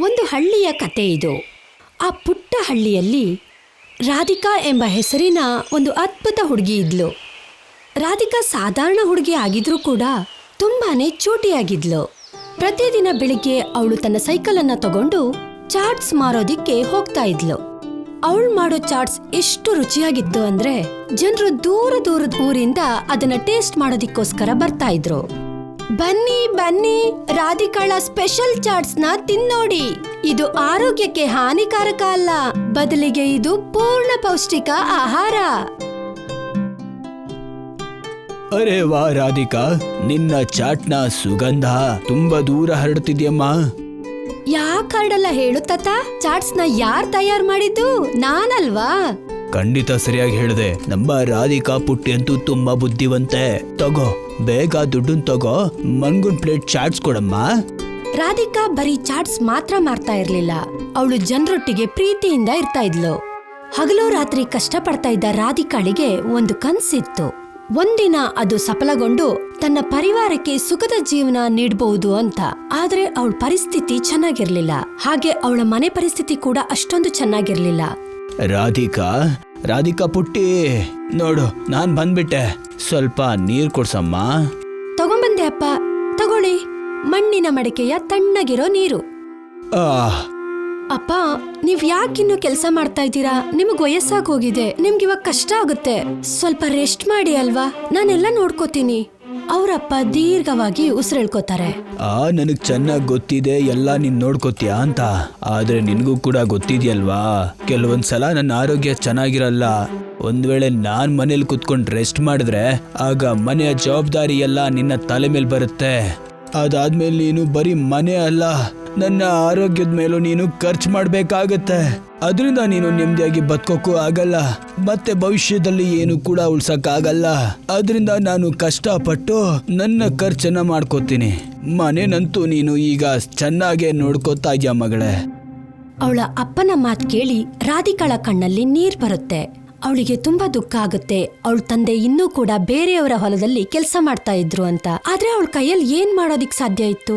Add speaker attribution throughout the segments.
Speaker 1: ಒಂದು ಹಳ್ಳಿಯ ಕತೆ ಇದು. ಆ ಪುಟ್ಟ ಹಳ್ಳಿಯಲ್ಲಿ ರಾಧಿಕಾ ಎಂಬ ಹೆಸರಿನ ಒಂದು ಅದ್ಭುತ ಹುಡುಗಿ ಇದ್ಲು. ರಾಧಿಕಾ ಸಾಧಾರಣ ಹುಡುಗಿ ಆಗಿದ್ರೂ ಕೂಡ ತುಂಬಾನೇ ಚೂಟಿಯಾಗಿದ್ಲು. ಪ್ರತಿದಿನ ಬೆಳಿಗ್ಗೆ ಅವಳು ತನ್ನ ಸೈಕಲ್ ಅನ್ನ ತಗೊಂಡು ಚಾಟ್ಸ್ ಮಾರೋದಿಕ್ಕೆ ಹೋಗ್ತಾ ಇದ್ಲು. ಅವಳು ಮಾಡೋ ಚಾಟ್ಸ್ ಎಷ್ಟು ರುಚಿಯಾಗಿತ್ತು ಅಂದ್ರೆ ಜನರು ದೂರ ದೂರದ ಊರಿಂದ ಅದನ್ನ ಟೇಸ್ಟ್ ಮಾಡೋದಿಕ್ಕೋಸ್ಕರ ಬರ್ತಾ ಇದ್ರು. ಬನ್ನಿ ಬನ್ನಿ, ರಾಧಿಕಾಳ ಸ್ಪೆಷಲ್ ಚಾಟ್ಸ್ ನ ತಿನ್ನೋಡಿ. ಇದು ಆರೋಗ್ಯಕ್ಕೆ ಹಾನಿಕಾರಕ ಅಲ್ಲ, ಬದಲಿಗೆ ಇದು ಪೂರ್ಣ ಪೌಷ್ಟಿಕ ಆಹಾರ.
Speaker 2: ಅರೆ ವಾ ರಾಧಿಕಾ, ನಿನ್ನ ಚಾಟ್ನ ಸುಗಂಧ ತುಂಬಾ ದೂರ ಹರಡ್ತಿದ್ಯಮ್ಮ.
Speaker 1: ಯಾಕೆ ಹರಡಲ್ಲ ಹೇಳು ತಾತ? ಚಾಟ್ಸ್ ನ ಯಾರ್ ತಯಾರು ಮಾಡಿದ್ದು? ನಾನಲ್ವಾ?
Speaker 2: ಖಂಡಿತ ಸರಿಯಾಗಿ ಹೇಳಿದೆ. ನಮ್ಮ ರಾಧಿಕಾ ಪುಟ್ಟಿ ಅಂತೂ ತುಂಬಾ ಬುದ್ಧಿವಂತೆ. ತಗೋ, ಬೇಗ ದುಡ್ಡನ್ ತಗೋ, ಮನ್ಗೊಂದ್ ಪ್ಲೇಟ್ ಚಾಟ್ಸ್ ಕೊಡಮ್ಮ.
Speaker 1: ರಾಧಿಕಾ ಬರೀ ಚಾಟ್ಸ್ ಮಾತ್ರ ಮಾರ್ತಾ ಇರ್ಲಿಲ್ಲ, ಅವಳು ಜನರೊಟ್ಟಿಗೆ ಪ್ರೀತಿಯಿಂದ ಇರ್ತಾ ಇದ್ಲು. ಹಗಲು ರಾತ್ರಿ ಕಷ್ಟ ಪಡ್ತಾ ಇದ್ದ ರಾಧಿಕಾಳಿಗೆ ಒಂದು ಕನ್ಸಿತ್ತು. ಒಂದಿನ ಅದು ಸಫಲಗೊಂಡು ತನ್ನ ಪರಿವಾರಕ್ಕೆ ಸುಖದ ಜೀವನ ನೀಡಬಹುದು ಅಂತ. ಆದ್ರೆ ಅವಳ ಪರಿಸ್ಥಿತಿ ಚೆನ್ನಾಗಿರ್ಲಿಲ್ಲ, ಹಾಗೆ ಅವಳ ಮನೆ ಪರಿಸ್ಥಿತಿ ಕೂಡ ಅಷ್ಟೊಂದು ಚೆನ್ನಾಗಿರ್ಲಿಲ್ಲ.
Speaker 2: ರಾಧಿಕಾ ಪುಟ್ಟಿ, ನೋಡು ನಾನ್ ಬಂದ್ಬಿಟ್ಟೆ, ಸ್ವಲ್ಪ ನೀರ್ ಕೊಡ್ಸಮ್ಮ.
Speaker 1: ತಗೊಂಬಂದೆ ಅಪ್ಪ, ತಗೊಳ್ಳಿ. ಮಣ್ಣಿನ ಮಡಿಕೆಯ ತಣ್ಣಗಿರೋ ನೀರು. ಅಪ್ಪ, ನೀವ್ ಯಾಕಿನ್ನು ಕೆಲಸ ಮಾಡ್ತಾ ಇದ್ದೀರಾ? ನಿಮಗ್ ವಯಸ್ಸಾಗಿ ಹೋಗಿದೆ, ನಿಮ್ಗಿವಾಗ ಕಷ್ಟ ಆಗುತ್ತೆ. ಸ್ವಲ್ಪ ರೆಸ್ಟ್ ಮಾಡಿ ಅಲ್ವಾ, ನಾನೆಲ್ಲ ನೋಡ್ಕೋತೀನಿ. ಅವರಪ್ಪ ದೀರ್ಘವಾಗಿ ಉಸಿರೆಳ್ಕೋತಾರೆ.
Speaker 2: ನನಗ್ ಚೆನ್ನಾಗ್ ಗೊತ್ತಿದೆ ಎಲ್ಲ ನೀನ್ ನೋಡ್ಕೋತೀಯ ಅಂತ. ಆದ್ರೆ ನಿನ್ಗೂ ಕೂಡ ಗೊತ್ತಿದ್ಯಲ್ವಾ, ಕೆಲವೊಂದ್ಸಲ ನನ್ನ ಆರೋಗ್ಯ ಚೆನ್ನಾಗಿರಲ್ಲ. ಒಂದ್ ವೇಳೆ ನಾನ್ ಮನೇಲಿ ಕುತ್ಕೊಂಡ್ ರೆಸ್ಟ್ ಮಾಡಿದ್ರೆ ಆಗ ಮನೆಯ ಜವಾಬ್ದಾರಿ ಎಲ್ಲ ನಿನ್ನ ತಲೆ ಮೇಲೆ ಬರುತ್ತೆ. ಅದಾದ್ಮೇಲೆ ನೀನು ಬರೀ ಮನೆ ಅಲ್ಲ, ನನ್ನ ಆರೋಗ್ಯದ ಮೇಲೂ ನೀನು ಖರ್ಚು ಮಾಡ್ಬೇಕಾಗತ್ತೆ. ಅದರಿಂದ ನೀನು ನೆಮ್ಮದಿಯಾಗಿ ಬದುಕೋಕ್ಕೂ ಆಗಲ್ಲ, ಮತ್ತೆ ಭವಿಷ್ಯದಲ್ಲಿ ಏನು ಕೂಡ ಉಳ್ಸಕ್ಕಾಗಲ್ಲ. ಅದರಿಂದ ನಾನು ಕಷ್ಟಪಟ್ಟು ನನ್ನ ಖರ್ಚನ್ನ ಮಾಡ್ಕೋತೀನಿ. ಮನೆನಂತೂ ನೀನು ಈಗ ಚೆನ್ನಾಗೇ ನೋಡ್ಕೋತಾ ಇದ್ಯಾ ಮಗಳೇ.
Speaker 1: ಅವಳ ಅಪ್ಪನ ಮಾತು ಕೇಳಿ ರಾಧಿಕಾಳ ಕಣ್ಣಲ್ಲಿ ನೀರ್ ಬರುತ್ತೆ. ಅವಳಿಗೆ ತುಂಬಾ ದುಃಖ ಆಗುತ್ತೆ. ಅವಳ ತಂದೆ ಇನ್ನೂ ಕೂಡ ಬೇರೆಯವರ ಹೊಲದಲ್ಲಿ ಕೆಲಸ ಮಾಡ್ತಾ ಇದ್ರು ಅಂತ. ಆದ್ರೆ ಅವಳ ಕೈಯಲ್ಲಿ ಏನ್ ಮಾಡೋದಿಕ್ ಸಾಧ್ಯ ಇತ್ತು?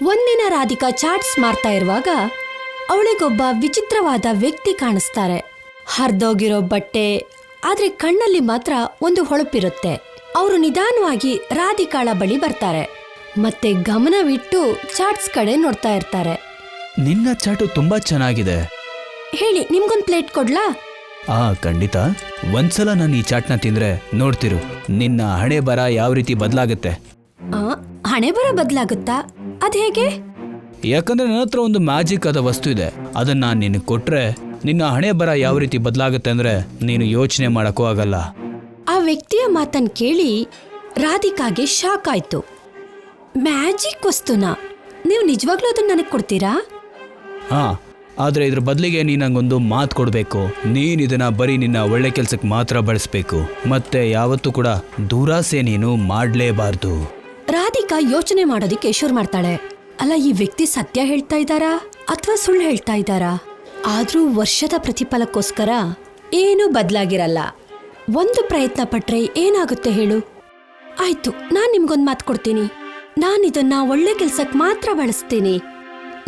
Speaker 1: ಒಂದಿನ ರಾಧಿಕಾ ಚಾಟ್ಸ್ ಮಾರ್ತಾ ಇರುವಾಗ ಅವಳಿಗೊಬ್ಬ ವಿಚಿತ್ರವಾದ ವ್ಯಕ್ತಿ ಕಾಣಿಸ್ತಾರೆ. ಹರಿದೋಗಿರೋ ಬಟ್ಟೆ, ಆದ್ರೆ ಕಣ್ಣಲ್ಲಿ ಮಾತ್ರ ಒಂದು ಹೊಳಪಿರುತ್ತೆ. ಅವರು ನಿಧಾನವಾಗಿ ರಾಧಿಕಾಳ ಬಳಿ ಬರ್ತಾರೆ, ಮತ್ತೆ ಗಮನವಿಟ್ಟು ಚಾಟ್ಸ್ ಕಡೆ ನೋಡ್ತಾ ಇರ್ತಾರೆ.
Speaker 2: ನಿನ್ನ ಚಾಟು ತುಂಬಾ ಚೆನ್ನಾಗಿದೆ.
Speaker 1: ಹೇಳಿ, ನಿಮ್ಗೊಂದ್ ಪ್ಲೇಟ್ ಕೊಡ್ಲಾ?
Speaker 2: ಖಂಡಿತ. ಒಂದ್ಸಲ ನಾನು ಈ ಚಾಟ್ನ ತಿಂದ್ರೆ ನೋಡ್ತಿರು, ನಿನ್ನ ಹಣೆ ಬರ ಯಾವ ರೀತಿ ಬದಲಾಗುತ್ತೆ.
Speaker 1: ಹಣೆ ಬರ ಬದಲಾಗುತ್ತಾ? ಅದ್ ಹೇಗೆ?
Speaker 2: ಯಾಕಂದ್ರೆ ನನ್ನ ಹತ್ರ ಒಂದು ಮ್ಯಾಜಿಕ್ ಆದ ವಸ್ತು ಇದೆ. ಅದನ್ನ ನಿನಗೆ ಕೊಟ್ರೆ ನಿನ್ನ ಹಣೆ ಬರ ಯಾವ ರೀತಿ ಬದಲಾಗುತ್ತೆ ಅಂದ್ರೆ ನೀನು ಯೋಚನೆ ಮಾಡಕ್ಕೂ ಆಗಲ್ಲ.
Speaker 1: ಆ ವ್ಯಕ್ತಿಯ ಮಾತನ್ನ ಕೇಳಿ ರಾಧಿಕಾಗೆ ಶಾಕ್ ಆಯ್ತು. ಮ್ಯಾಜಿಕ್ ವಸ್ತುನಾ? ನೀವು ನಿಜವಾಗ್ಲೂ ಅದನ್ನ ನನಗೆ ಕೊಡ್ತೀರಾ?
Speaker 2: ಆದ್ರೆ ಇದ್ರ ಬದಲಿಗೆ ನೀನು ನಂಗೊಂದು ಮಾತು ಕೊಡ್ಬೇಕು. ನೀನ್ ಇದನ್ನ ಬರೀ ನಿನ್ನ ಒಳ್ಳೆ ಕೆಲ್ಸಕ್ಕೆ ಮಾತ್ರ ಬಳಸ್ಬೇಕು, ಮತ್ತೆ ಯಾವತ್ತೂ ಕೂಡ ದುರಾಸೆ ನೀನು ಮಾಡ್ಲೇಬಾರ್ದು.
Speaker 1: ರಾಧಿಕಾ ಯೋಚನೆ ಮಾಡೋದಿಕ್ಕೆ ಶುರು ಮಾಡ್ತಾಳೆ. ಅಲ್ಲ, ಈ ವ್ಯಕ್ತಿ ಸತ್ಯ ಹೇಳ್ತಾ ಇದ್ದಾರಾ ಅಥವಾ ಸುಳ್ಳು ಹೇಳ್ತಾ ಇದ್ದಾರಾ? ಆದ್ರೂ ವರ್ಷದ ಪ್ರತಿಫಲಕ್ಕೋಸ್ಕರ ಏನೂ ಬದಲಾಗಿರಲ್ಲ. ಒಂದು ಪ್ರಯತ್ನ ಪಟ್ರೆ ಏನಾಗುತ್ತೆ ಹೇಳು? ಆಯ್ತು, ನಾನ್ ನಿಮ್ಗೊಂದು ಮಾತು ಕೊಡ್ತೀನಿ. ನಾನು ಇದನ್ನ ಒಳ್ಳೆ ಕೆಲ್ಸಕ್ಕೆ ಮಾತ್ರ ಬಳಸ್ತೀನಿ.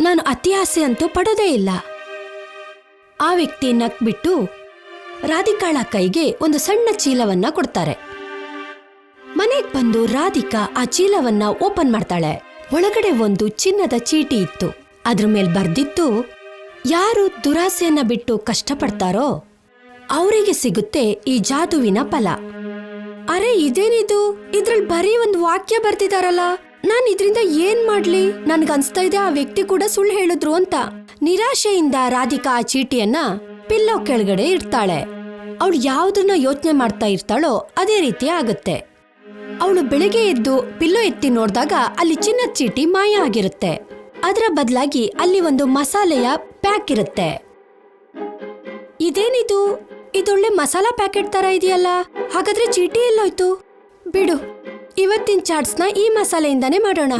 Speaker 1: ನಾನು ಅತಿ ಆಸೆ ಅಂತೂ ಪಡೋದೇ ಇಲ್ಲ. ಆ ವ್ಯಕ್ತಿ ನಕ್ಬಿಟ್ಟು ರಾಧಿಕಾಳ ಕೈಗೆ ಒಂದು ಸಣ್ಣ ಚೀಲವನ್ನ ಕೊಡ್ತಾರೆ. ಮನೆಗ್ ಬಂದು ರಾಧಿಕಾ ಆ ಚೀಲವನ್ನ ಓಪನ್ ಮಾಡ್ತಾಳೆ. ಒಳಗಡೆ ಒಂದು ಚಿನ್ನದ ಚೀಟಿ ಇತ್ತು. ಅದ್ರ ಮೇಲ್ ಬರ್ದಿತ್ತು, ಯಾರು ದುರಾಸೆಯನ್ನ ಬಿಟ್ಟು ಕಷ್ಟಪಡ್ತಾರೋ ಅವರಿಗೆ ಸಿಗುತ್ತೆ ಈ ಜಾದುವಿನ ಫಲ. ಅರೆ, ಇದೇನಿದು? ಇದ್ರಲ್ಲಿ ಬರೀ ಒಂದು ವಾಕ್ಯ ಬರ್ತಿದಾರಲ್ಲ, ನಾನ್ ಇದ್ರಿಂದ ಏನ್ ಮಾಡ್ಲಿ? ನನ್ಗನ್ಸ್ತಾ ಇದೆ ಆ ವ್ಯಕ್ತಿ ಕೂಡ ಸುಳ್ಳು ಹೇಳಿದ್ರು ಅಂತ. ನಿರಾಶೆಯಿಂದ ರಾಧಿಕಾ ಆ ಚೀಟಿಯನ್ನ ಪಿಲ್ಲೋ ಕೆಳಗಡೆ ಇಡ್ತಾಳೆ. ಅವಳು ಯಾವ್ದನ್ನ ಯೋಚನೆ ಮಾಡ್ತಾ ಇರ್ತಾಳೋ ಅದೇ ರೀತಿ ಆಗತ್ತೆ. ಅವಳು ಬೆಳಿಗ್ಗೆ ಎದ್ದು ಪಿಲ್ಲೋ ಎತ್ತಿ ನೋಡಿದಾಗ ಅಲ್ಲಿ ಚಿನ್ನದ ಚೀಟಿ ಮಾಯ ಆಗಿರುತ್ತೆ. ಅದರ ಬದಲಾಗಿ ಅಲ್ಲಿ ಒಂದು ಮಸಾಲೆಯ ಪ್ಯಾಕ್ ಇರುತ್ತೆ. ಇದೇನಿದು? ಇದೊಳ್ಳೆ ಮಸಾಲಾ ಪ್ಯಾಕೆಟ್ ತರ ಇದೆಯಲ್ಲ, ಹಾಗಾದ್ರೆ ಚೀಟಿ ಎಲ್ಲೋಯ್ತು? ಬಿಡು, ಇವತ್ತಿನ ಚಾಟ್ಸ್ನ ಈ ಮಸಾಲೆಯಿಂದಾನೇ ಮಾಡೋಣ.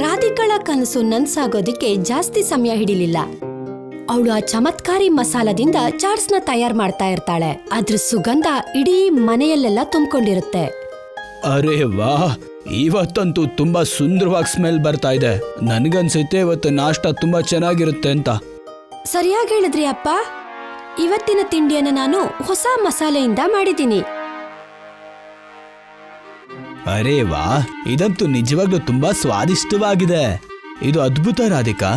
Speaker 1: ರಾಧಿಕಾಳ ಕನಸು ನನ್ಸಾಗೋದಿಕ್ಕೆ ಜಾಸ್ತಿ ಸಮಯ ಹಿಡಿಲಿಲ್ಲ. ಅವಳು ಆ ಚಮತ್ಕಾರಿ ಮಸಾಲದಿಂದ ಚಾಟ್ಸ್ನ ತಯಾರು ಮಾಡ್ತಾ ಇರ್ತಾಳೆ. ಅದ್ರ ಸುಗಂಧ ಇಡೀ ಮನೆಯಲ್ಲೆಲ್ಲ ತುಂಬಿಕೊಂಡಿರುತ್ತೆ.
Speaker 2: ಅರೆ ವಾ, ಇವತ್ತಂತೂ ತುಂಬಾ ಸುಂದರವಾಗಿ ಸ್ಮೆಲ್ ಬರ್ತಾ ಇದೆ. ನನ್ಗನ್ಸೈತೆ ಇವತ್ತು ನಾಷ್ಟ ತುಂಬಾ ಚೆನ್ನಾಗಿರುತ್ತೆ ಅಂತ.
Speaker 1: ಸರಿಯಾಗಿ ಹೇಳಿದ್ರಿ ಅಪ್ಪ. ಇವತ್ತಿನ ತಿಂಡಿಯನ್ನ ನಾನು ಹೊಸ ಮಸಾಲೆಯಿಂದ ಮಾಡಿದ್ದೀನಿ.
Speaker 2: ಅರೇ ವಾ, ಇದಂತೂ ನಿಜವಾಗ್ಲೂ ತುಂಬಾ ಸ್ವಾದಿಷ್ಟವಾಗಿದೆ. ಇದು ಅದ್ಭುತ ರಾಧಿಕಾ.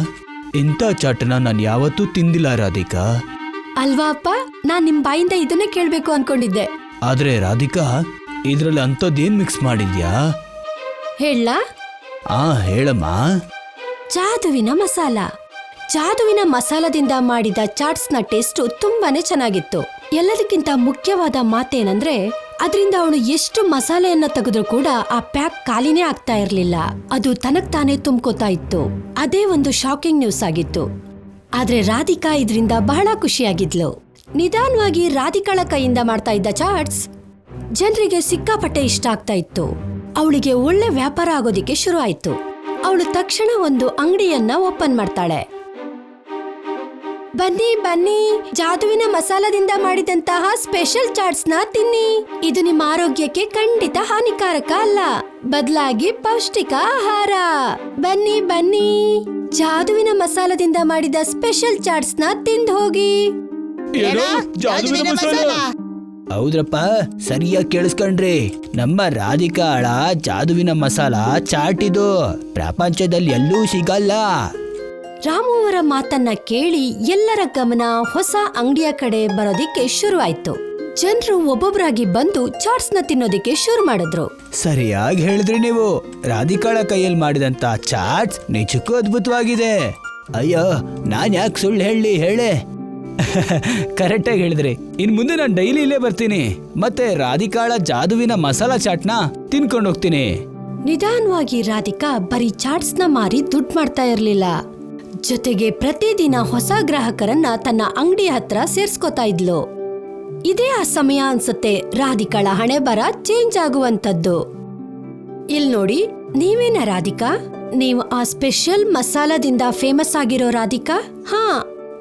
Speaker 2: ಇಂಥ ಚಾಟನ ನಾನು ಯಾವತ್ತೂ ತಿಂದಿಲ್ಲ ರಾಧಿಕಾ.
Speaker 1: ಅಲ್ವಾ ಅಪ್ಪ, ನಾನ್ ನಿಮ್ ಬಾಯಿಂದ ಇದನ್ನೇ ಕೇಳ್ಬೇಕು ಅನ್ಕೊಂಡಿದ್ದೆ.
Speaker 2: ಆದ್ರೆ ರಾಧಿಕಾ, ಇದ್ರಲ್ಲಿ ಅಂಥದ್ದೇನ್ ಮಿಕ್ಸ್ ಮಾಡಿದ್ಯಾ?
Speaker 1: ಹೇಳಲಾ?
Speaker 2: ಹೇಳಮ್ಮ.
Speaker 1: ಜಾದುವಿನ ಮಸಾಲ. ಜಾದುವಿನ ಮಸಾಲದಿಂದ ಮಾಡಿದ ಚಾಟ್ಸ್ನ ಟೇಸ್ಟು ತುಂಬಾನೇ ಚೆನ್ನಾಗಿತ್ತು. ಎಲ್ಲದಕ್ಕಿಂತ ಮುಖ್ಯವಾದ ಮಾತೇನಂದ್ರೆ ಅದರಿಂದ ಅವಳು ಎಷ್ಟು ಮಸಾಲೆಯನ್ನ ತೆಗೆದ್ರೂ ಕೂಡ ಆ ಪ್ಯಾಕ್ ಖಾಲಿನೇ ಆಗ್ತಾ ಇರ್ಲಿಲ್ಲ. ಅದು ತನಗ್ ತಾನೇ ತುಂಬ್ಕೋತಾ ಇತ್ತು. ಅದೇ ಒಂದು ಶಾಕಿಂಗ್ ನ್ಯೂಸ್ ಆಗಿತ್ತು. ಆದ್ರೆ ರಾಧಿಕಾ ಇದರಿಂದ ಬಹಳ ಖುಷಿಯಾಗಿದ್ಲು. ನಿಧಾನವಾಗಿ ರಾಧಿಕಾಳ ಕೈಯಿಂದ ಮಾಡ್ತಾ ಇದ್ದ ಚಾಟ್ಸ್ ಜನರಿಗೆ ಸಿಕ್ಕಾಪಟ್ಟೆ ಇಷ್ಟ ಆಗ್ತಾ ಇತ್ತು. ಅವಳಿಗೆ ಒಳ್ಳೆ ವ್ಯಾಪಾರ ಆಗೋದಿಕ್ಕೆ ಶುರು ಆಯ್ತು. ಅವಳು ತಕ್ಷಣ ಒಂದು ಅಂಗಡಿಯನ್ನ ಓಪನ್ ಮಾಡ್ತಾಳೆ. ಬನ್ನಿ ಬನ್ನಿ, ಜಾದುವಿನ ಮಸಾಲದಿಂದ ಮಾಡಿದಂತಹ ಸ್ಪೆಷಲ್ ಚಾಟ್ಸ್ ನ ತಿನ್ನಿ. ಇದು ನಿಮ್ಮ ಆರೋಗ್ಯಕ್ಕೆ ಖಂಡಿತ ಹಾನಿಕಾರಕ ಅಲ್ಲ, ಬದಲಾಗಿ ಪೌಷ್ಟಿಕ ಆಹಾರ. ಬನ್ನಿ ಬನ್ನಿ, ಜಾದುವಿನ ಮಸಾಲದಿಂದ ಮಾಡಿದ ಸ್ಪೆಷಲ್ ಚಾಟ್ಸ್ ನ ತಿಂದು ಹೋಗಿ.
Speaker 2: ಹೌದ್ರಪ್ಪ, ಸರಿಯಾಗಿ ಕೇಳಿಸ್ಕೊಂಡ್ರಿ. ನಮ್ಮ ರಾಧಿಕಾಳ ಜಾದುವಿನ ಮಸಾಲ ಚಾಟ್ ಇದು ಪ್ರಪಂಚದಲ್ಲಿ ಎಲ್ಲೂ ಸಿಗಲ್ಲ.
Speaker 1: ರಾಮು ಅವರ ಮಾತನ್ನ ಕೇಳಿ ಎಲ್ಲರ ಗಮನ ಹೊಸ ಅಂಗಡಿಯ ಕಡೆ ಬರೋದಿಕ್ಕೆ ಶುರು ಆಯ್ತು. ಜನರು ಒಬ್ಬೊಬ್ಬರಾಗಿ ಬಂದು ಚಾಟ್ಸ್ ನ ತಿನ್ನೋದಿಕ್ಕೆ ಶುರು ಮಾಡಿದ್ರು.
Speaker 2: ಸರಿಯಾಗಿ ಹೇಳಿದ್ರಿ ನೀವು. ರಾಧಿಕಾಳ ಕೈಯಲ್ಲಿ ಮಾಡಿದಂತ ಚಾಟ್ಸ್ ನಿಜಕ್ಕೂ ಅದ್ಭುತವಾಗಿದೆ. ಅಯ್ಯೋ, ನಾನ್ ಯಾಕೆ ಸುಳ್ಳು ಹೇಳೆ. ಕರೆಕ್ಟಾಗಿ ಹೇಳಿದ್ರಿ. ಇನ್ ಮುಂದೆ ನಾನು ಡೈಲಿ ಇಲ್ಲೇ ಬರ್ತೀನಿ, ಮತ್ತೆ ರಾಧಿಕಾಳ ಜಾದುವಿನ ಮಸಾಲ ಚಾಟ್ನ ತಿನ್ಕೊಂಡು ಹೋಗ್ತೀನಿ.
Speaker 1: ನಿಧಾನವಾಗಿ ರಾಧಿಕಾ ಬರೀ ಚಾಟ್ಸ್ ನ ಮಾರಿ ದುಡ್ಡು ಮಾಡ್ತಾ ಇರ್ಲಿಲ್ಲ. ಜೊತೆಗೆ ಪ್ರತಿದಿನ ಹೊಸ ಗ್ರಾಹಕರನ್ನ ತನ್ನ ಅಂಗಡಿ ಹತ್ರ ಸೇರ್ಸ್ಕೊತಾ ಇದ್ಲು. ಇದೇ ಆ ಸಮಯ ಅನ್ಸುತ್ತೆ ರಾಧಿಕಾಳ ಹಣೆ ಬರ ಚೇಂಜ್ ಆಗುವಂತದ್ದು. ಇಲ್ ನೋಡಿ, ನೀವೇನ ರಾಧಿಕಾ? ನೀವು ಆ ಸ್ಪೆಷಲ್ ಮಸಾಲದಿಂದ ಫೇಮಸ್ ಆಗಿರೋ ರಾಧಿಕಾ? ಹಾ,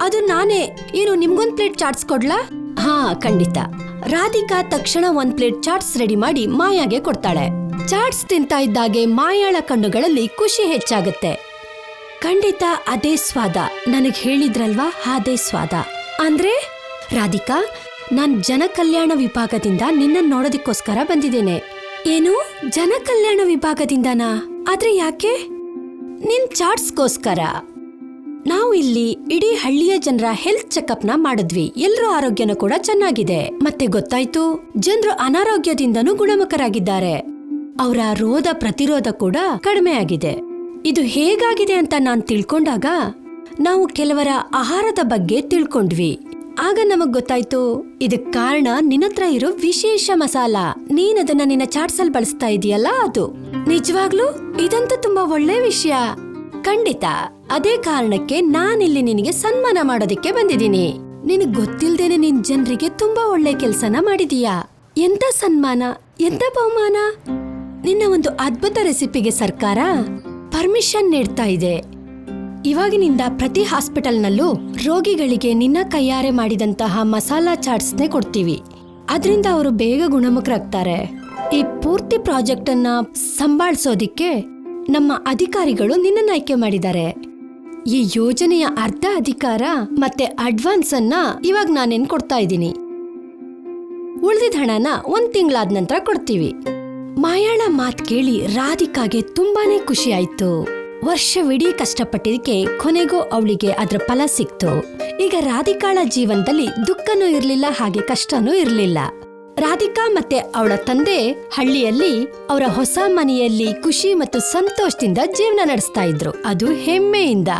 Speaker 1: ಅದು ನಾನೇ. ಏನು ನಿಮ್ಗೊಂದ್ ಪ್ಲೇಟ್ ಚಾಟ್ಸ್ ಕೊಡ್ಲಾ? ಹಾ, ಖಂಡಿತ. ರಾಧಿಕಾ ತಕ್ಷಣ ಒಂದ್ ಪ್ಲೇಟ್ ಚಾಟ್ಸ್ ರೆಡಿ ಮಾಡಿ ಮಾಯಾಗೆ ಕೊಡ್ತಾಳೆ. ಚಾಟ್ಸ್ ತಿಂತಾ ಇದ್ದಾಗೆ ಮಾಯಾಳ ಕಣ್ಣುಗಳಲ್ಲಿ ಖುಷಿ ಹೆಚ್ಚಾಗುತ್ತೆ. ಖಂಡಿತ ಅದೇ ಸ್ವಾದ, ನನಗ್ ಹೇಳಿದ್ರಲ್ವಾ, ಅದೇ ಸ್ವಾದ. ಅಂದ್ರೆ ರಾಧಿಕಾ, ನಾನ್ ಜನಕಲ್ಯಾಣ ವಿಭಾಗದಿಂದ ನಿನ್ನ ನೋಡೋದಿಕ್ಕೋಸ್ಕರ ಬಂದಿದ್ದೇನೆ. ಏನು, ಜನಕಲ್ಯಾಣ ವಿಭಾಗದಿಂದನಾ? ಆದ್ರೆ ಯಾಕೆ? ನಿನ್ ಚಾಟ್ಸ್ಗೋಸ್ಕರ. ನಾವು ಇಲ್ಲಿ ಇಡೀ ಹಳ್ಳಿಯ ಜನರ ಹೆಲ್ತ್ ಚೆಕಪ್ ನ ಮಾಡಿದ್ವಿ. ಎಲ್ರ ಆರೋಗ್ಯನೂ ಕೂಡ ಚೆನ್ನಾಗಿದೆ. ಮತ್ತೆ ಗೊತ್ತಾಯ್ತು, ಜನರು ಅನಾರೋಗ್ಯದಿಂದನೂ ಗುಣಮುಖರಾಗಿದ್ದಾರೆ. ಅವರ ರೋಗ ಪ್ರತಿರೋಧ ಕೂಡ ಕಡಿಮೆ ಆಗಿದೆ. ಇದು ಹೇಗಾಗಿದೆ ಅಂತ ನಾನ್ ತಿಳ್ಕೊಂಡಾಗ ನಾವು ಕೆಲವರ ಆಹಾರದ ಬಗ್ಗೆ ತಿಳ್ಕೊಂಡ್ವಿ. ಆಗ ನಮಗ್ ಗೊತ್ತಾಯ್ತು, ಇದಕ್ ಕಾರಣ ನಿನ್ನತ್ರ ಇರೋ ವಿಶೇಷ ಮಸಾಲ. ನೀನದನ್ನ ನಿನ್ನ ಚಾಟ್ಸಲ್ ಬಳಸ್ತಾ ಇದೀಯಲ್ಲ, ಅದು. ನಿಜವಾಗ್ಲೂ ಇದಂತೂ ತುಂಬಾ ಒಳ್ಳೆ ವಿಷಯ. ಖಂಡಿತ ಅದೇ ಕಾರಣಕ್ಕೆ ನಾನಿಲ್ಲಿ ನಿನಗೆ ಸನ್ಮಾನ ಮಾಡೋದಿಕ್ಕೆ ಬಂದಿದ್ದೀನಿ. ನಿನಗ್ ಗೊತ್ತಿಲ್ದೇನೆ ನಿನ್ ಜನರಿಗೆ ತುಂಬಾ ಒಳ್ಳೆ ಕೆಲ್ಸನ ಮಾಡಿದೀಯಾ. ಎಂತ ಸನ್ಮಾನ, ಎಂತ ಬಹುಮಾನ. ನಿನ್ನ ಒಂದು ಅದ್ಭುತ ರೆಸಿಪಿಗೆ ಸರ್ಕಾರ ಪರ್ಮಿಷನ್ ನೀಡ್ತಾ ಇದೆ. ಇವಾಗಿನಿಂದ ಪ್ರತಿ ಹಾಸ್ಪಿಟಲ್ನಲ್ಲೂ ರೋಗಿಗಳಿಗೆ ನಿನ್ನ ಕೈಯಾರೆ ಮಾಡಿದಂತಹ ಮಸಾಲಾ ಚಾಟ್ಸ್ನೇ ಕೊಡ್ತೀವಿ. ಅದರಿಂದ ಅವರು ಬೇಗ ಗುಣಮುಖರಾಗ್ತಾರೆ. ಈ ಪೂರ್ತಿ ಪ್ರಾಜೆಕ್ಟ್ ಅನ್ನ ಸಂಭಾಳಿಸೋದಿಕ್ಕೆ ನಮ್ಮ ಅಧಿಕಾರಿಗಳು ನಿನ್ನನ್ನು ಆಯ್ಕೆ ಮಾಡಿದ್ದಾರೆ. ಈ ಯೋಜನೆಯ ಅರ್ಧ ಅಧಿಕಾರ ಮತ್ತೆ ಅಡ್ವಾನ್ಸ್ ಅನ್ನ ಇವಾಗ ನಾನೇನ್ ಕೊಡ್ತಾ ಇದ್ದೀನಿ. ಉಳಿದಿದ್ದ ಹಣನ 1 ತಿಂಗಳಾದ ನಂತರ ಕೊಡ್ತೀವಿ. ಮಾಯಾಳ ಮಾತ್ ಕೇಳಿ ರಾಧಿಕಾಗೆ ತುಂಬಾನೇ ಖುಷಿ ಆಯ್ತು. ವರ್ಷವಿಡೀ ಕಷ್ಟಪಟ್ಟಿದ್ದಕ್ಕೆ ಕೊನೆಗೂ ಅವಳಿಗೆ ಅದ್ರ ಫಲ ಸಿಕ್ತು. ಈಗ ರಾಧಿಕಾಳ ಜೀವನದಲ್ಲಿ ದುಃಖನೂ ಇರ್ಲಿಲ್ಲ, ಹಾಗೆ ಕಷ್ಟನೂ ಇರ್ಲಿಲ್ಲ. ರಾಧಿಕಾ ಮತ್ತೆ ಅವಳ ತಂದೆ ಹಳ್ಳಿಯಲ್ಲಿ ಅವರ ಹೊಸ ಮನೆಯಲ್ಲಿ ಖುಷಿ ಮತ್ತು ಸಂತೋಷದಿಂದ ಜೀವನ ನಡೆಸ್ತಾ ಇದ್ರು. ಅದು ಹೆಮ್ಮೆಯಿಂದ.